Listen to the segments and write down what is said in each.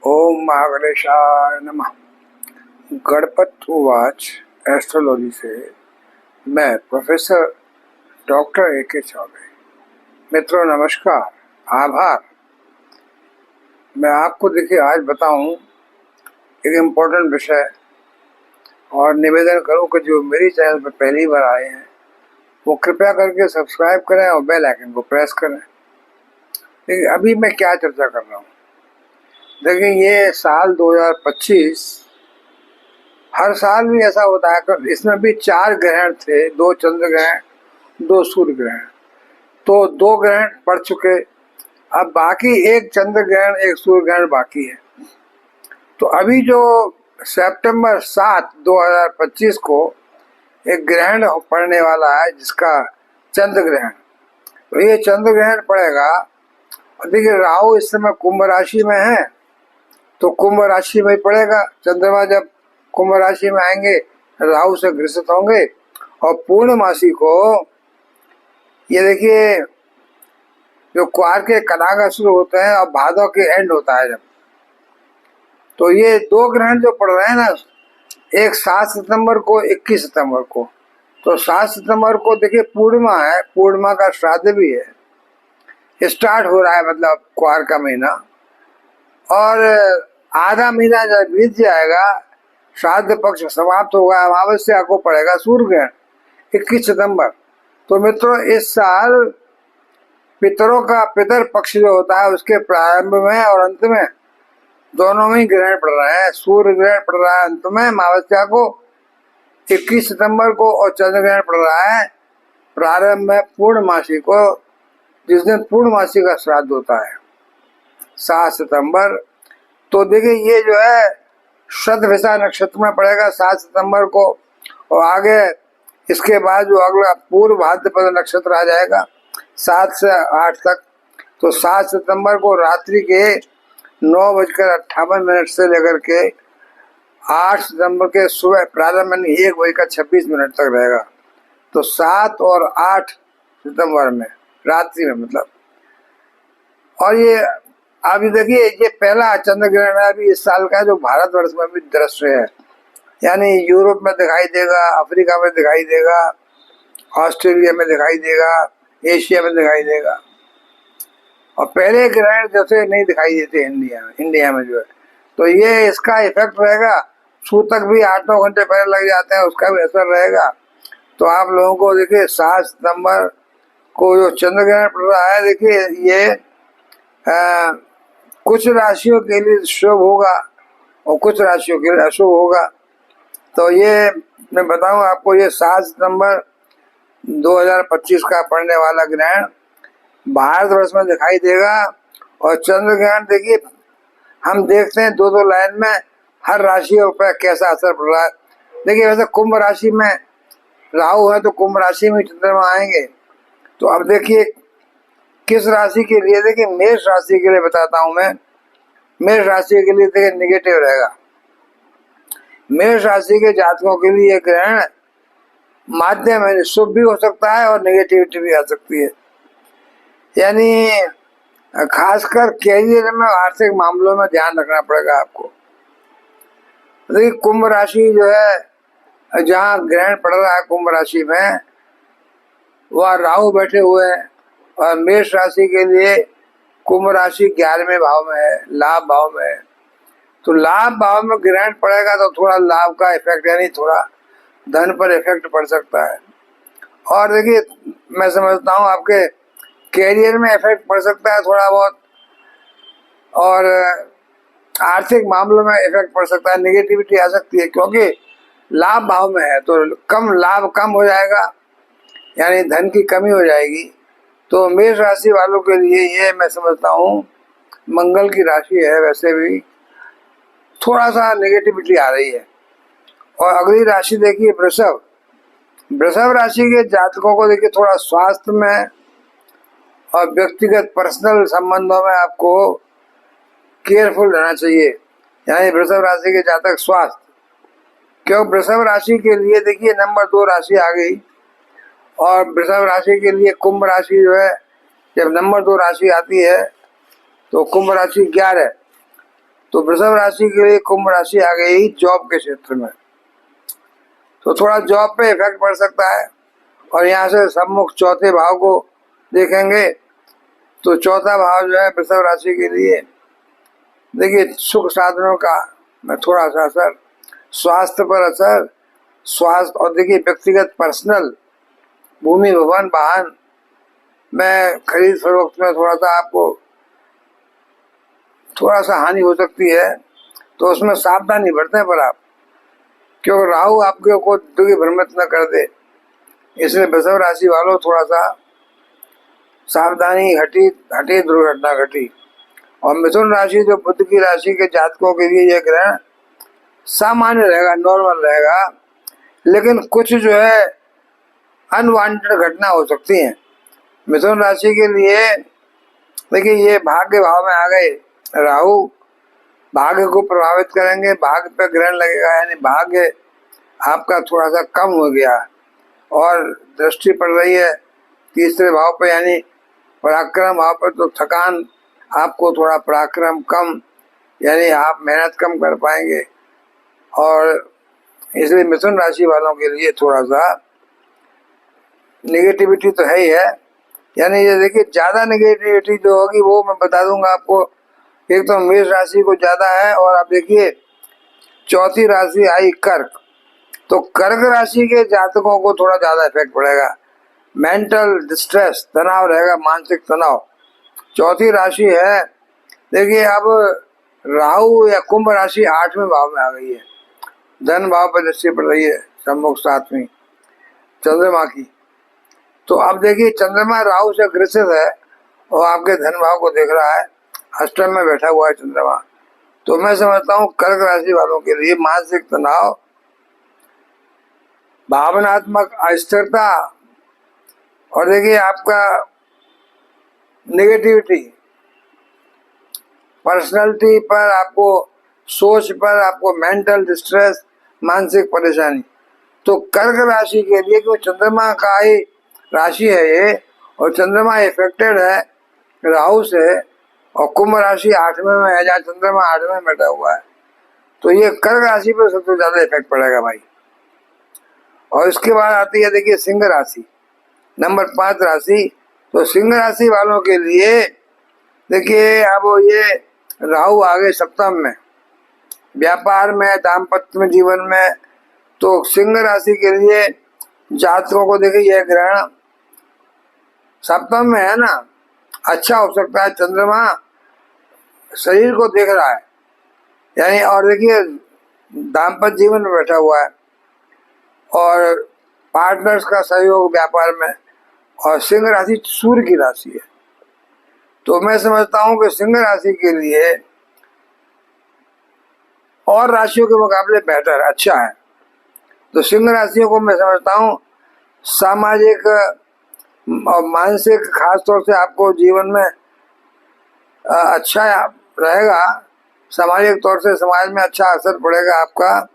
ओम महागणेशाय नमः। गणपत उवाच एस्ट्रोलॉजी से मैं प्रोफेसर डॉक्टर ए के चौबे। मित्रों नमस्कार, आभार। मैं आपको देखिए आज बताऊं एक इम्पोर्टेंट विषय और निवेदन करूं कि जो मेरी चैनल पर पहली बार आए हैं वो कृपया करके सब्सक्राइब करें और बेल आइकन को प्रेस करें। देखिए अभी मैं क्या चर्चा कर रहा हूँ। देखिए ये साल 2025 हर साल भी ऐसा होता है। इसमें भी 4 ग्रहण थे, 2 चंद्र ग्रहण, 2 सूर्य ग्रहण। तो 2 ग्रहण पड़ चुके, अब बाकी एक चंद्र ग्रहण एक सूर्य ग्रहण बाकी है। तो अभी जो सितंबर 7 2025 को एक ग्रहण पड़ने वाला है जिसका चंद्र ग्रहण। तो ये चंद्र ग्रहण पड़ेगा। देखिए राहु इस समय कुंभ राशि में है, तो कुंभ राशि में पड़ेगा। चंद्रमा जब कुंभ राशि में आएंगे राहु से ग्रसित होंगे। और पूर्णमासी को ये देखिए जो क्वार के कनागा शुरू होते हैं और भादों के एंड होता है जब, तो ये 2 ग्रहण जो पड़ रहे हैं ना, एक 7 सितंबर को 21 सितंबर को। तो 7 सितंबर को देखिए पूर्णिमा है, पूर्णिमा का श्राद्ध भी है, स्टार्ट हो रहा है मतलब क्वार का महीना। और आधा महीना जब बीत जाएगा श्राद्ध पक्ष समाप्त होगा, अमावस्या को पड़ेगा सूर्य ग्रहण 21 सितंबर। तो मित्रों इस साल पितरों का पितर पक्ष जो होता है उसके प्रारंभ में और अंत में दोनों में ही ग्रहण पड़ रहे हैं। सूर्य ग्रहण पड़ रहा है अंत में अमावस्या को 21 सितंबर को, और चंद्र ग्रहण पड़ रहा है प्रारंभ में पूर्णमासी को, जिस दिन पूर्णमासी का श्राद्ध होता है 7 सितंबर। तो देखिए ये जो है शतभिषा नक्षत्र में पड़ेगा 7 सितंबर को, और आगे इसके बाद जो अगला पूर्व भाद्रपद नक्षत्र आ जाएगा 7 से 8 तक। तो 7 सितंबर को रात्रि के 9:58 से लेकर के 8 सितंबर के सुबह प्रारंभ में 1:26 तक रहेगा। तो 7 और 8 सितंबर में रात्रि में मतलब। और ये अभी देखिए ये पहला चंद्र ग्रहण है अभी इस साल का जो भारतवर्ष में भी दृश्य है, यानी यूरोप में दिखाई देगा, अफ्रीका में दिखाई देगा, ऑस्ट्रेलिया में दिखाई देगा, एशिया में दिखाई देगा। और पहले ग्रहण जैसे नहीं दिखाई देते इंडिया में जो है। तो ये इसका इफेक्ट रहेगा। सूतक भी 8-9 घंटे पहले लग जाते हैं, उसका भी असर रहेगा। तो आप लोगों को देखिए 7 सितंबर को जो चंद्र ग्रहण पड़ रहा है, देखिए ये कुछ राशियों के लिए शुभ होगा और कुछ राशियों के लिए अशुभ होगा। तो ये मैं बताऊं आपको, ये 7 सितंबर 2025 का पड़ने वाला ग्रहण भारतवर्ष में दिखाई देगा। और चंद्र ग्रहण देखिए हम देखते हैं 2-2 लाइन में हर राशियों पर कैसा असर पड़ रहा है। देखिए वैसे कुंभ राशि में राहु है तो कुंभ राशि में चंद्रमा आएंगे। तो अब देखिए किस राशि के लिए, देखिए मेष राशि के लिए बताता हूं मैं। मेष राशि के लिए देखिए निगेटिव रहेगा। मेष राशि के जातकों के लिए ग्रहण माध्यम है, शुभ भी हो सकता है और नेगेटिविटी भी आ सकती है। यानी खासकर कैरियर में आर्थिक मामलों में ध्यान रखना पड़ेगा आपको। देखिए कुंभ राशि जो है जहाँ ग्रहण पड़ रहा है कुंभ राशि में, वह राहु बैठे हुए हैं। और मेष राशि के लिए कुंभ राशि 11वें भाव में है, लाभ भाव में है। तो लाभ भाव में ग्रहण पड़ेगा तो थोड़ा लाभ का इफेक्ट, यानी थोड़ा धन पर इफेक्ट पड़ सकता है। और देखिए मैं समझता हूँ आपके कैरियर में इफेक्ट पड़ सकता है थोड़ा बहुत, और आर्थिक मामलों में इफेक्ट पड़ सकता है, नेगेटिविटी आ सकती है क्योंकि लाभ भाव में है। तो लाभ कम हो जाएगा, यानी धन की कमी हो जाएगी। तो मेष राशि वालों के लिए ये मैं समझता हूँ मंगल की राशि है, वैसे भी थोड़ा सा नेगेटिविटी आ रही है। और अगली राशि देखिए वृषभ। वृषभ राशि के जातकों को देखिए थोड़ा स्वास्थ्य में और व्यक्तिगत पर्सनल संबंधों में आपको केयरफुल रहना चाहिए, यानी वृषभ राशि के जातक स्वास्थ्य। क्यों वृषभ राशि के लिए देखिए नंबर 2 राशि आ गई, और वृषभ राशि के लिए कुंभ राशि जो है जब नंबर 2 राशि आती है तो कुंभ राशि 11 तो वृषभ राशि के लिए कुंभ राशि आ गई जॉब के क्षेत्र में, तो थोड़ा जॉब पे इफेक्ट पड़ सकता है। और यहाँ से सम्मुख चौथे भाव को देखेंगे तो चौथा भाव जो है वृषभ राशि के लिए, देखिए सुख साधनों का में थोड़ा सा असर, स्वास्थ्य पर असर, स्वास्थ्य और देखिए व्यक्तिगत पर्सनल भूमि भवन वाहन में खरीद फरोख्त में थोड़ा सा आपको थोड़ा सा हानि हो सकती है, तो उसमें सावधानी बरतें पर आप, क्योंकि राहु आपके को दुखी भ्रमित न कर दे, इसलिए वृषभ राशि वालों थोड़ा सा सावधानी हटी दुर्घटना घटी। और मिथुन राशि जो बुध की राशि के जातकों के लिए यह ग्रहण सामान्य रहेगा, नॉर्मल रहेगा, लेकिन कुछ जो है अनवांटेड घटना हो सकती है। मिथुन राशि के लिए देखिए ये भाग्य भाव में आ गए राहु, भाग्य को प्रभावित करेंगे, भाग्य पे ग्रहण लगेगा, यानी भाग्य आपका थोड़ा सा कम हो गया। और दृष्टि पड़ रही है तीसरे भाव पर, यानी पराक्रम भाव पर, तो थकान आपको थोड़ा पराक्रम कम, यानी आप मेहनत कम कर पाएंगे। और इसलिए मिथुन राशि वालों के लिए थोड़ा सा नेगेटिविटी तो है ही है, यानी ये देखिए ज्यादा नेगेटिविटी जो होगी वो मैं बता दूंगा आपको। एक तो मेष राशि को ज्यादा है, और आप देखिए चौथी राशि आई कर्क, तो कर्क राशि के जातकों को थोड़ा ज्यादा इफेक्ट पड़ेगा, मेंटल डिस्ट्रेस, तनाव रहेगा, मानसिक तनाव। चौथी राशि है, देखिए अब राहु या कुंभ राशि 8वें भाव में आ गई है, धन भाव पर दृष्टि पड़ रही है, सम्मुख 7वीं चंद्रमा की। तो अब देखिए चंद्रमा राहु से ग्रसित है और आपके धन भाव को देख रहा है, अष्टम में बैठा हुआ है चंद्रमा। तो मैं समझता हूँ कर्क राशि वालों के लिए मानसिक तनाव, भावनात्मक अस्थिरता, और देखिए आपका नेगेटिविटी, पर्सनालिटी पर, आपको सोच पर, आपको मेंटल डिस्ट्रेस, मानसिक परेशानी। तो कर्क राशि के लिए क्यों चंद्रमा का ही राशि है ये, और चंद्रमा इफेक्टेड है राहु से, और कुंभ राशि 8वें में है जहाँ चंद्रमा 8वें में बैठा हुआ है, तो ये कर्क राशि पर सबसे ज्यादा इफेक्ट पड़ेगा भाई। और इसके बाद आती है देखिए सिंह राशि, नंबर 5 राशि। तो सिंह राशि वालों के लिए देखिए अब ये राहु आगे सप्तम में, व्यापार में, दाम्पत्य जीवन में, तो सिंह राशि के लिए जातकों को देखिए यह ग्रहण सप्तम में है ना, अच्छा हो सकता है। चंद्रमा शरीर को देख रहा है, यानी, और देखिए दाम्पत्य जीवन में बैठा हुआ है, और पार्टनर्स का सहयोग व्यापार में, और सिंह राशि सूर्य की राशि है। तो मैं समझता हूं कि सिंह राशि के लिए और राशियों के मुकाबले बेहतर, अच्छा है। तो सिंह राशियों को मैं समझता हूं सामाजिक और मानसिक, खास तौर से आपको जीवन में अच्छा रहेगा, सामाजिक तौर से समाज में अच्छा असर पड़ेगा आपका,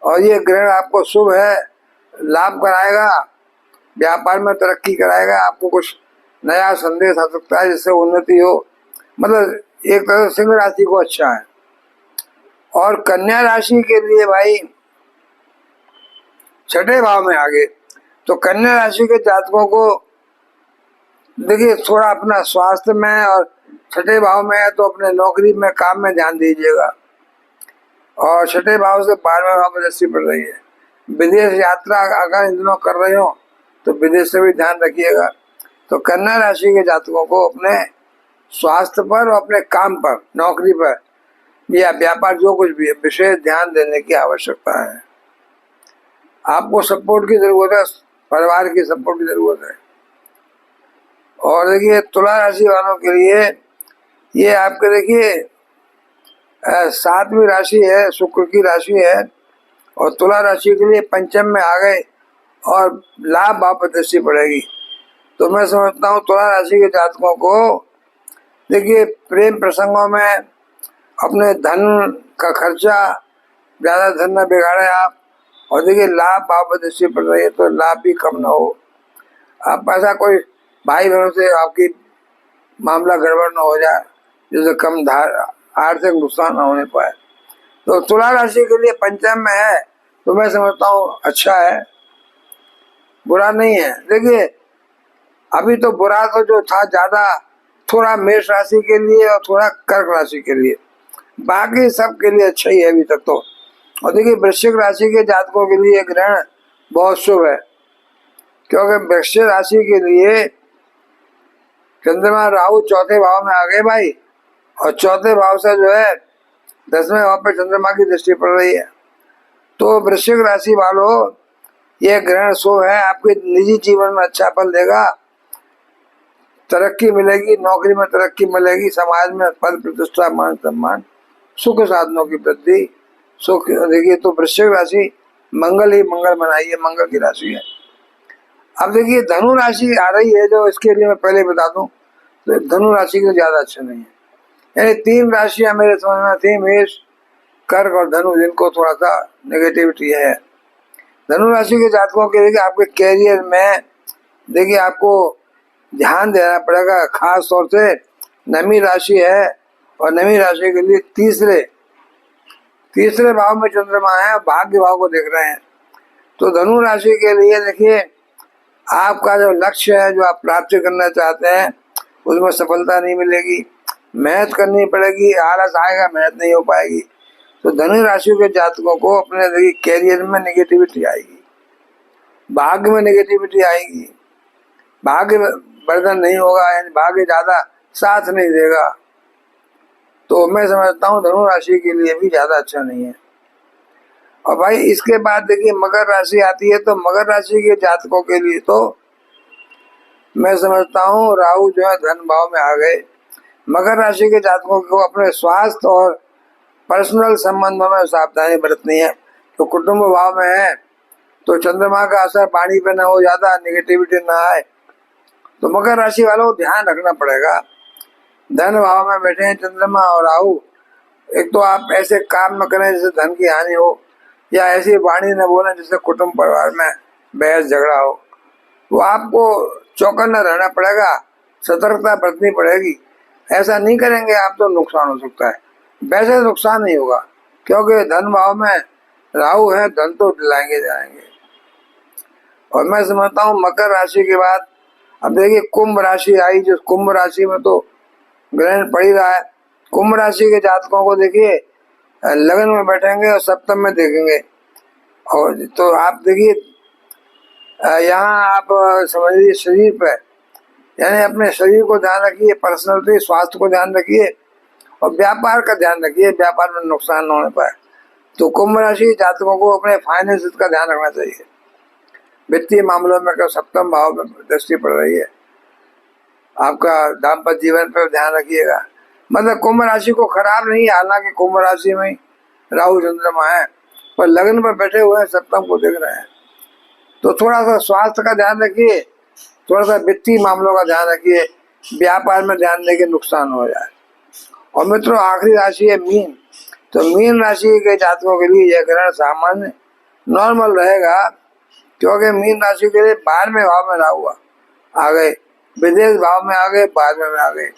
और ये ग्रहण आपको शुभ है, लाभ कराएगा, व्यापार में तरक्की कराएगा, आपको कुछ नया संदेश आ सकता है जिससे उन्नति हो, मतलब एक तरह से सिंह राशि को अच्छा है। और कन्या राशि के लिए भाई 6ठे भाव में आ गए, तो कन्या राशि के जातकों को देखिए थोड़ा अपना स्वास्थ्य में, और 6ठे भाव में है तो अपने नौकरी में, काम में ध्यान दीजिएगा। और 6ठे भाव से 12वें भाव में दृष्टि पड़ रही है, विदेश यात्रा अगर इन दिनों कर रहे हो तो विदेश से भी ध्यान रखिएगा। तो कन्या राशि के जातकों को अपने स्वास्थ्य पर और अपने काम पर, नौकरी पर या व्यापार जो कुछ भी है, विशेष ध्यान देने की आवश्यकता है। आपको सपोर्ट की जरूरत है, परिवार की सपोर्ट की जरूरत है। और देखिए तुला राशि वालों के लिए ये आपके देखिए 7वीं राशि है, शुक्र की राशि है, और तुला राशि के लिए पंचम में आ गए और लाभ भाव पर दृष्टि पड़ेगी। तो मैं समझता हूँ तुला राशि के जातकों को देखिए प्रेम प्रसंगों में अपने धन का खर्चा, ज्यादा धन न बिगाड़े आप, और देखिए लाभ भाव पर दृष्टि पड़ रही है तो लाभ भी कम ना हो। आप ऐसा कोई भाई बहनों से आपकी मामला गड़बड़ न हो जाए जिससे कम आर्थिक नुकसान ना होने पाए। तो तुला राशि के लिए पंचम में है तो मैं समझता हूँ अच्छा है, बुरा नहीं है। देखिए अभी तो बुरा तो जो था ज्यादा थोड़ा मेष राशि के लिए और थोड़ा कर्क राशि के लिए, बाकी सब के लिए अच्छा ही है अभी तक तो। और देखिए वृश्चिक राशि के जातकों के लिए ग्रहण बहुत शुभ है, क्योंकि वृश्चिक राशि के लिए चंद्रमा राहु चौथे भाव में आ गए भाई, और चौथे भाव से जो है 10वें भाव पे चंद्रमा की दृष्टि पड़ रही है। तो वृश्चिक राशि वालों ये ग्रहण शुभ है, आपके निजी जीवन में अच्छा फल देगा, तरक्की मिलेगी, नौकरी में तरक्की मिलेगी, समाज में पद प्रतिष्ठा मान सम्मान, सुख साधनों की वृद्धि, सुख। देखिए तो वृश्चिक राशि मंगल ही मंगल बनाइए, मंगल की राशि है। अब देखिए धनु राशि आ रही है जो, इसके लिए मैं पहले बता दूं तो धनु राशि के लिए ज्यादा अच्छा नहीं है। यानी 3 राशियां मेरे समझ में थी, मेष कर्क और धनु, जिनको थोड़ा सा नेगेटिविटी है। धनु राशि के जातकों के लिए आपके कैरियर में देखिए आपको ध्यान देना पड़ेगा, खास तौर से नमी राशि है और नमी राशि के लिए तीसरे भाव में चंद्रमा है, भाग्य भाव को देख रहे हैं। तो धनु राशि के लिए देखिए आपका जो लक्ष्य है, जो आप प्राप्त करना चाहते हैं, उसमें सफलता नहीं मिलेगी, मेहनत करनी पड़ेगी, आलस आएगा, मेहनत नहीं हो पाएगी। तो धनु राशि के जातकों को अपने देखिए कैरियर में नेगेटिविटी आएगी, भाग्य में नेगेटिविटी आएगी, भाग्य वर्धन नहीं होगा, यानी भाग्य ज्यादा साथ नहीं देगा। तो मैं समझता हूँ धनु राशि के लिए भी ज्यादा अच्छा नहीं है। और भाई इसके बाद देखिए मकर राशि आती है, तो मकर राशि के जातकों के लिए तो मैं समझता हूँ राहु जो है धन भाव में आ गए। मकर राशि के जातकों को अपने स्वास्थ्य और पर्सनल संबंधों में सावधानी बरतनी है। तो कुटुंब भाव में है तो चंद्रमा का असर पानी पे ना हो, ज्यादा नेगेटिविटी ना आए, तो मकर राशि वालों को ध्यान रखना पड़ेगा। धन भाव में बैठे हैं चंद्रमा और राहु, एक तो आप ऐसे काम न करें जिससे धन की हानि हो, या ऐसी वाणी न बोलें जिससे कुटुंब परिवार में बहस झगड़ा हो। तो आपको चौकन्ना रहना पड़ेगा, सतर्कता बरतनी पड़ेगी। ऐसा नहीं करेंगे आप तो नुकसान हो सकता है। वैसे नुकसान नहीं होगा क्योंकि धन भाव में राहु है, धन तो दिलाएंगे जाएंगे। और मैं समझता हूँ मकर राशि के बाद अब देखिए कुंभ राशि आई, जो कुंभ राशि में तो ग्रहण पड़ ही रहा है। कुंभ राशि के जातकों को देखिए लगन में बैठेंगे और सप्तम में देखेंगे। और तो आप देखिए यहाँ आप समझ लीजिए शरीर पे, यानी अपने शरीर को ध्यान रखिए, पर्सनलिटी स्वास्थ्य को ध्यान रखिए और व्यापार का ध्यान रखिए, व्यापार में नुकसान न होने पाए। तो कुंभ राशि जातकों को अपने फाइनेंस का ध्यान रखना चाहिए। वित्तीय मामलों में सप्तम भाव में दृष्टि पड़ रही है, आपका दाम्पत्य जीवन पर ध्यान रखिएगा। मतलब कुंभ राशि को खराब नहीं, हालांकि कुंभ राशि में राहु चंद्रमा है, पर लगन पर बैठे हुए हैं, सप्तम को देख रहे हैं। तो थोड़ा सा स्वास्थ्य का ध्यान रखिए, थोड़ा सा वित्तीय मामलों का ध्यान रखिए, व्यापार में ध्यान देके नुकसान हो जाए। और मित्रों आखिरी राशि है मीन। तो मीन राशि के जातकों के लिए यह ग्रहण सामान्य नॉर्मल रहेगा, क्योंकि मीन राशि के लिए 12वें भाव में राहु आ गए, विदेश भाव में आ गए, 12वें में आ गए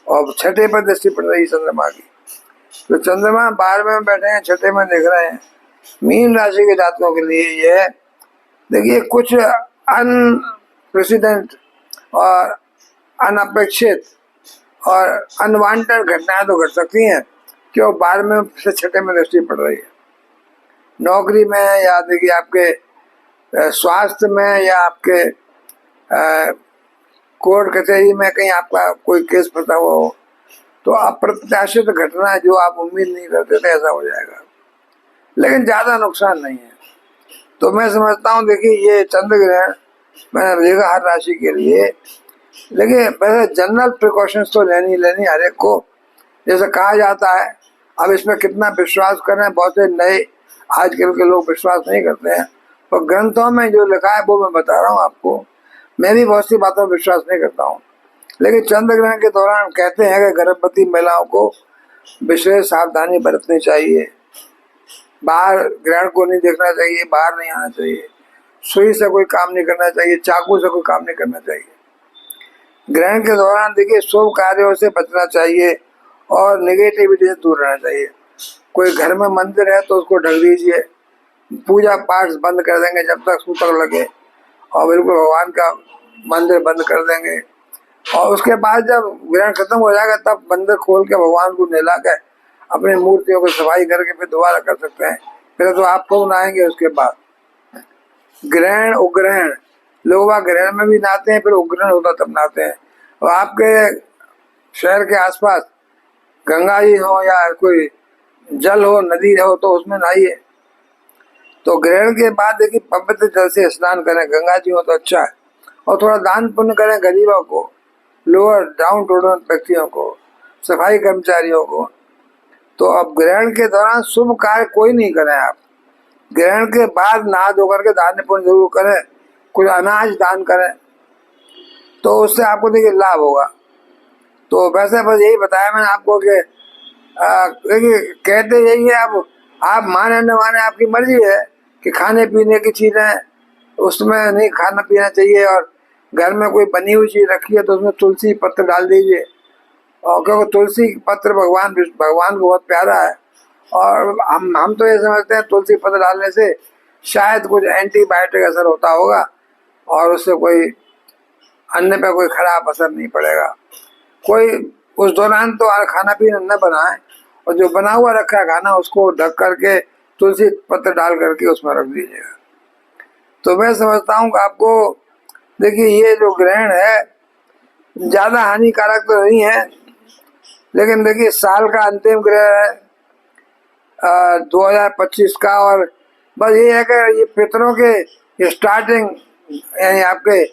और छठे पर दृष्टि पड़ रही चंद्रमा की। तो चंद्रमा 12वें में बैठे हैं, छठे में देख रहे हैं। मीन राशि के जातकों के लिए यह देखिए कुछ अनप्रेसिडेंट और अनपेक्षित और अनवांटेड घटनाएं तो घट सकती हैं, क्यों 12वें से छठे में दृष्टि पड़ रही है। नौकरी में या देखिए आपके स्वास्थ्य में या आपके कोर्ट कचहरी में कहीं आपका कोई केस फंसा हुआ हो, तो अप्रत्याशित घटना जो आप उम्मीद नहीं करते थे ऐसा हो जाएगा, लेकिन ज्यादा नुकसान नहीं है। तो मैं समझता हूँ देखिए ये चंद्र ग्रहण मैंने देखा हर राशि के लिए, लेकिन वैसे जनरल प्रिकॉशंस तो लेनी हर एक को, जैसे कहा जाता है। अब इसमें कितना विश्वास करें, बहुत से नए आजकल के लोग विश्वास नहीं करते हैं, पर ग्रंथों में जो लिखा है वो मैं बता रहा हूँ आपको। मैं भी बहुत सी बातों पर विश्वास नहीं करता हूँ, लेकिन चंद्र ग्रहण के दौरान कहते हैं कि गर्भवती महिलाओं को विशेष सावधानी बरतनी चाहिए, बाहर ग्रहण को नहीं देखना चाहिए, बाहर नहीं आना चाहिए, सुई से कोई काम नहीं करना चाहिए, चाकू से कोई काम नहीं करना चाहिए। ग्रहण के दौरान देखिए शुभ कार्यों से बचना चाहिए और नेगेटिविटी से दूर रहना चाहिए। कोई घर में मंदिर है तो उसको ढक दीजिए, पूजा पाठ बंद कर देंगे जब तक सूतक लगे, और बिल्कुल भगवान का मंदिर बंद कर देंगे। और उसके बाद जब ग्रहण खत्म हो जाएगा तब मंदिर खोल के भगवान को नहला के अपनी मूर्तियों को सफाई करके फिर दोबारा कर सकते हैं। पहले तो आप लोग नहाएंगे, उसके बाद ग्रहण उग्रहण, लोग ग्रहण में भी नहाते हैं, फिर उग्रहण होता तब नहाते हैं। और आपके शहर के आसपास गंगा जी हो या कोई जल हो, नदी हो, तो उसमें नहाइए। तो ग्रहण के बाद देखिए पवित्र जल से स्नान करें, गंगा जी हो तो अच्छा है। और थोड़ा दान पुण्य करें गरीबों को, लोअर डाउन टोडन व्यक्तियों को, सफाई कर्मचारियों को। तो अब ग्रहण के दौरान शुभ कार्य कोई नहीं करें आप। ग्रहण के बाद नहा धो करके दान पुण्य जरूर करें, कुछ अनाज दान करें, तो उससे आपको देखिए लाभ होगा। तो वैसे बस यही बताया मैंने आपको कि देखिए कहते यही है, अब आप माने न माने आपकी मर्जी है कि खाने पीने की चीजें उसमें नहीं खाना पीना चाहिए। और घर में कोई बनी हुई चीज रखी है तो उसमें तुलसी पत्र डाल दीजिए, और क्योंकि तुलसी पत्र भगवान को बहुत प्यारा है। और हम तो ये समझते हैं तुलसी पत्र डालने से शायद कुछ एंटीबायोटिक असर होता होगा, और उससे कोई अन्न पे कोई खराब असर नहीं पड़ेगा। कोई उस दौरान तो खाना पीना न बनाए, और जो बना हुआ रखा है खाना उसको ढक करके तुलसी पत्र डाल करके उसमें रख दीजिएगा। तो मैं समझता हूँ कि आपको देखिए ये जो ग्रहण है ज्यादा हानिकारक तो नहीं है, लेकिन देखिए साल का अंतिम ग्रहण है 2025 का। और बस ये है कि ये पितरों के स्टार्टिंग, यानी आपके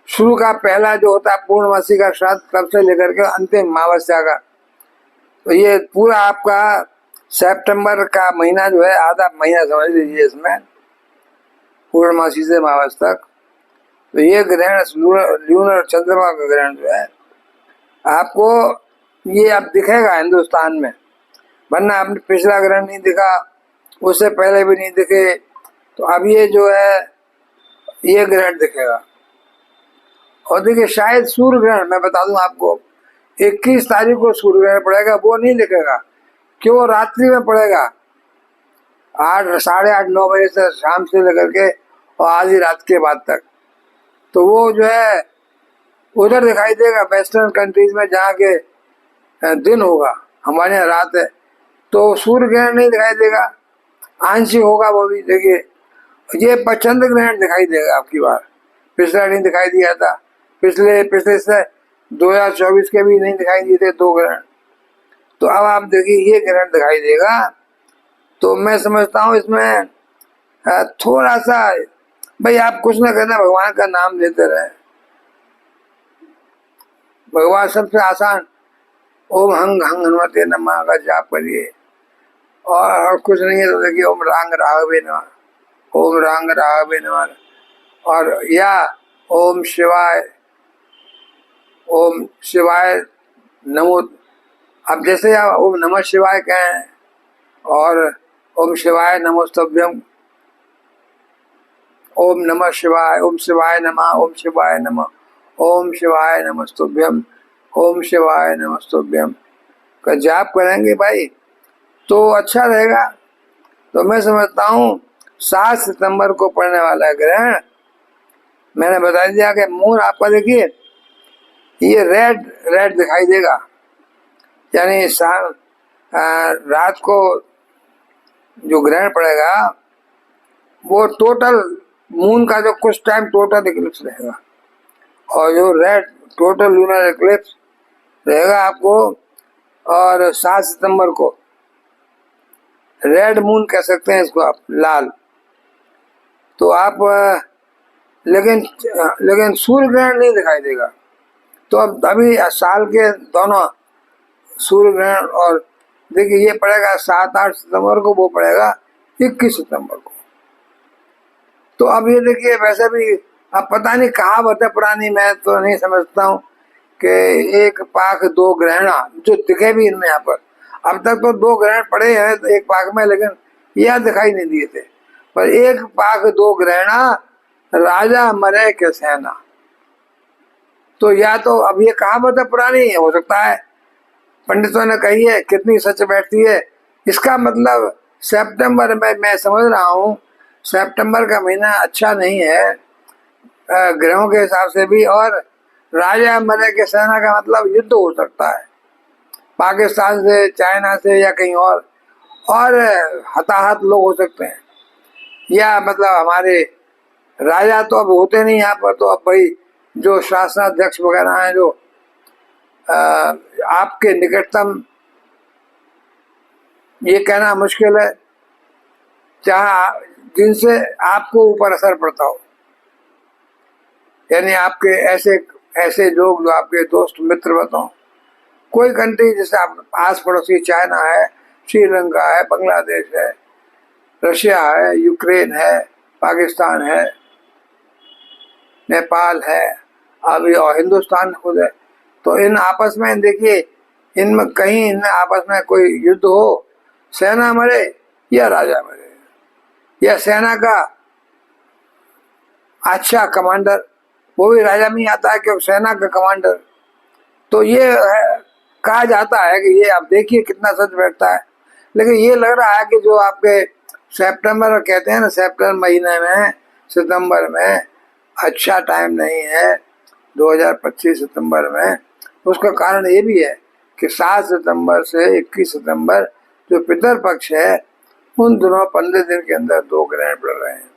शुरू का पहला जो होता है पूर्णमासी का श्राद्ध, तब से लेकर के अंतिम अमावस्या का, तो ये पूरा आपका सितंबर का महीना जो है, आधा महीना समझ लीजिए इसमें, पूर्णमासी से अमावस्या तक। तो ये ग्रहण ल्यूनर चंद्रमा का ग्रहण जो है आपको ये अब दिखेगा हिंदुस्तान में, वरना आपने पिछला ग्रहण नहीं दिखा, उससे पहले भी नहीं दिखे। तो अब ये जो है ये ग्रहण दिखेगा। और देखिए शायद सूर्य ग्रहण, मैं बता दूं आपको, 21 तारीख को सूर्य ग्रहण पड़ेगा, वो नहीं दिखेगा। क्यों? रात्रि में पड़ेगा, 8, साढ़े 8, 9 बजे से शाम से लेकर के और आधी रात के बाद तक। तो वो जो है उधर दिखाई देगा वेस्टर्न कंट्रीज में, जहाँ के दिन होगा, हमारे यहाँ रात है, तो सूर्य ग्रहण नहीं दिखाई देगा, आंशिक होगा वो भी। देखिए ये चंद्र ग्रहण दिखाई देगा आपकी बार, पिछला नहीं दिखाई दिया था, पिछले से 2024 के भी नहीं दिखाई दिए थे 2 ग्रहण। तो अब आप देखिए ये ग्रहण दिखाई देगा। तो मैं समझता हूँ इसमें थोड़ा सा भाई आप कुछ ना करना, भगवान का नाम लेते रहे। भगवान सबसे आसान ओम हंग हंग हनुमते नमः का जाप करिए, और कुछ नहीं है तो देखिए ओम रांग राघवे नमः, ओम रांग राघवे नमः, और या ओम शिवाय नमो। अब जैसे आप ओम नमः शिवाय कहें, और ओम शिवाय नमोस्तुभ्यम, ओम नमः शिवाय, ओम शिवाय नमः, ओम शिवाय नमः, ओम शिवाय नमस्तुभ्यम, ओम शिवाय नमस्तुभ्यम का जाप करेंगे भाई तो अच्छा रहेगा। तो मैं समझता हूँ 7 सितंबर को पड़ने वाला है ग्रहण। मैंने बता दिया कि मून आपका देखिए ये रेड दिखाई देगा, यानी रात को जो ग्रहण पड़ेगा वो टोटल मून का जो कुछ टाइम टोटल इक्लिप्स रहेगा, और जो रेड टोटल लूनर इक्लिप्स रहेगा आपको। और 7 सितंबर को रेड मून कह सकते हैं इसको आप, लाल। तो आप लेकिन सूर्य ग्रहण नहीं दिखाई देगा। तो अब अभी साल के दोनों सूर्य ग्रहण, और देखिए ये पड़ेगा 7-8 सितंबर को, वो पड़ेगा 21 सितंबर को। तो अब ये देखिए वैसे भी अब पता नहीं कहावत है पुरानी, मैं तो नहीं समझता हूँ कि 1 पाक 2 ग्रहणा, जो दिखे भी इनमें यहाँ पर। अब तक तो 2 ग्रहण पड़े हैं 1 पाक में, लेकिन यह दिखाई नहीं दिए थे। पर 1 पाक 2 ग्रहणा, राजा मरे के सेना। तो या तो अब ये कहावत है पुरानी, हो सकता है पंडितों ने कही है कितनी सच बैठती है। इसका मतलब सितंबर में, मैं समझ रहा हूँ सितंबर का महीना अच्छा नहीं है ग्रहों के हिसाब से भी, और राजा मरे के सेना का मतलब युद्ध हो सकता है पाकिस्तान से, चाइना से या कहीं और हताहत लोग हो सकते हैं। या मतलब हमारे राजा तो अब होते नहीं यहाँ पर, तो अब भाई जो शासनाध्यक्ष वगैरह हैं, जो आपके निकटतम, ये कहना मुश्किल है, जहाँ जिनसे आपको ऊपर असर पड़ता हो, यानी आपके ऐसे ऐसे लोग जो आपके दोस्त मित्र बताओ। कोई कंट्री जैसे आप आस पड़ोसी, चाइना है, श्रीलंका है, बांग्लादेश है, रशिया है, यूक्रेन है, पाकिस्तान है, नेपाल है, अभी और हिंदुस्तान खुद है। तो इन आपस में देखिए, इनमें कहीं इन आपस में कोई युद्ध हो, सेना मरे या राजा मरे, या सेना का अच्छा कमांडर, वो भी राजा में ही आता है क्योंकि सेना का कमांडर। तो ये कहा जाता है कि ये आप देखिए कितना सच बैठता है। लेकिन ये लग रहा है कि जो आपके सितंबर कहते हैं ना, सितंबर महीने में, सितंबर में अच्छा टाइम नहीं है 2025 सितंबर में। उसका कारण ये भी है कि 7 सितंबर से 21 सितंबर जो पितर पक्ष है, उन दिनों 15 दिन के अंदर 2 ग्रहण पड़ रहे हैं।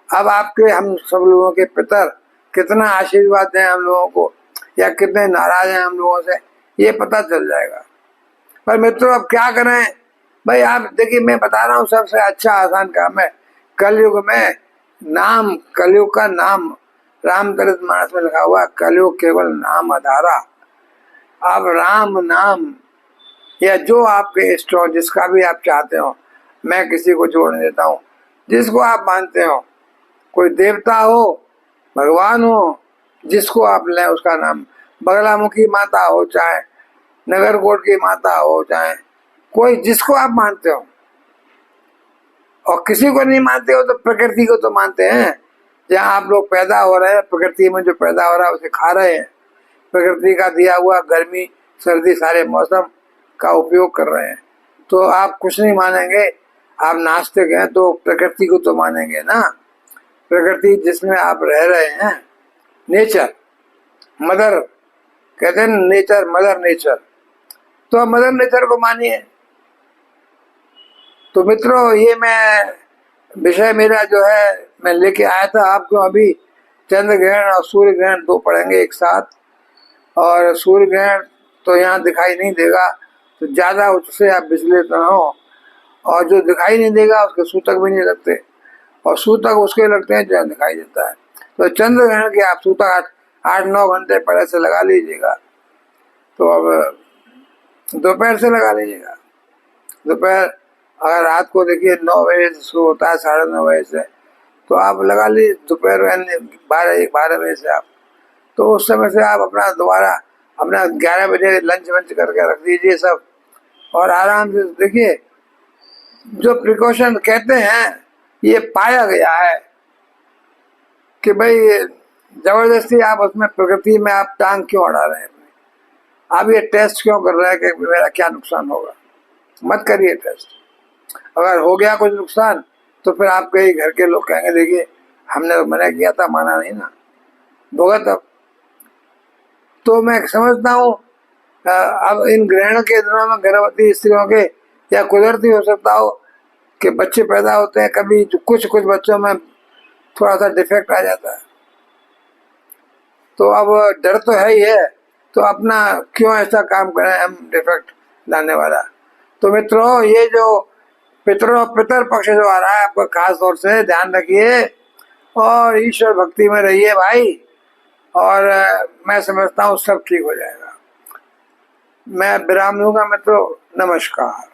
अब आपके हम सब लोगों के पितर कितना आशीर्वाद दें हम लोगों को, या कितने नाराज हैं हम लोगों से, ये पता चल जाएगा। पर मित्रों अब क्या करें भाई, आप देखिए, मैं बता रहा हूँ सबसे अच्छा आसान काम है कलयुग में नाम, कलयुग का नाम रामचरित मानस में लिखा हुआ, कलयुग केवल नाम आधारा। अब राम नाम या जो आपके इष्ट हो, जिसका भी आप चाहते हो, मैं किसी को जोड़ देता हूँ, जिसको आप मानते हो, कोई देवता हो, भगवान हो, जिसको आप लें उसका नाम, बगलामुखी माता हो, चाहे नगरकोट की माता हो, चाहे कोई जिसको आप मानते हो, और किसी को नहीं मानते हो तो प्रकृति को तो मानते हैं। जहाँ आप लोग पैदा हो रहे हैं, प्रकृति में जो पैदा हो रहा है उसे खा रहे हैं, प्रकृति का दिया हुआ गर्मी सर्दी सारे मौसम का उपयोग कर रहे हैं। तो आप कुछ नहीं मानेंगे, आप नास्तिक हैं तो प्रकृति को तो मानेंगे ना। प्रकृति जिसमें आप रह रहे हैं, नेचर, मदर कहते हैं नेचर, मदर नेचर, तो आप मदर नेचर को मानिए। तो मित्रों, ये मैं विषय मेरा जो है मैं लेके आया था आपको। अभी चंद्र ग्रहण और सूर्य ग्रहण 2 पड़ेंगे एक साथ, और सूर्य ग्रहण तो यहाँ दिखाई नहीं देगा, तो ज़्यादा उससे आप विचलित न हो, और जो दिखाई नहीं देगा उसके सूतक भी नहीं लगते, और सूतक उसके लगते हैं जहाँ दिखाई देता है। तो चंद्र ग्रहण के आप सूतक 8-9 घंटे पहले से लगा लीजिएगा। तो अब दोपहर से लगा लीजिएगा, दोपहर, अगर रात को देखिए 9 बजे से शुरू होता है, 9:30 बजे से, तो आप लगा लीजिए दोपहर 12 बजे से आप, तो उस समय से आप अपना दोबारा अपना 11 बजे लंच वंच करके रख दीजिए सब, और आराम से देखिए। जो प्रिकॉशन कहते हैं ये पाया गया है कि भाई जबरदस्ती आप उसमें प्रकृति में आप टांग क्यों अड़ा रहे हैं, आप ये टेस्ट क्यों कर रहे हैं कि मेरा क्या नुकसान होगा। मत करिए टेस्ट, अगर हो गया कुछ नुकसान तो फिर आपके घर के लोग कहेंगे देखिए हमने तो मना किया था, माना नहीं ना, भुगत अब। तो मैं समझता हूँ अब इन ग्रहण के दिनों में गर्भवती स्त्रियों के, या कुदरती हो सकता हो कि बच्चे पैदा होते हैं, कभी कुछ बच्चों में थोड़ा सा डिफेक्ट आ जाता है, तो अब डर तो है ही है, तो अपना क्यों ऐसा काम करें हम डिफेक्ट लाने वाला। तो मित्रों, ये जो पितर पक्ष जो आ रहा है आपका, खास तौर से ध्यान रखिए और ईश्वर भक्ति में रहिए भाई, और मैं समझता हूँ सब ठीक हो जाएगा। मैं विराम लूंगा मित्रों, नमस्कार।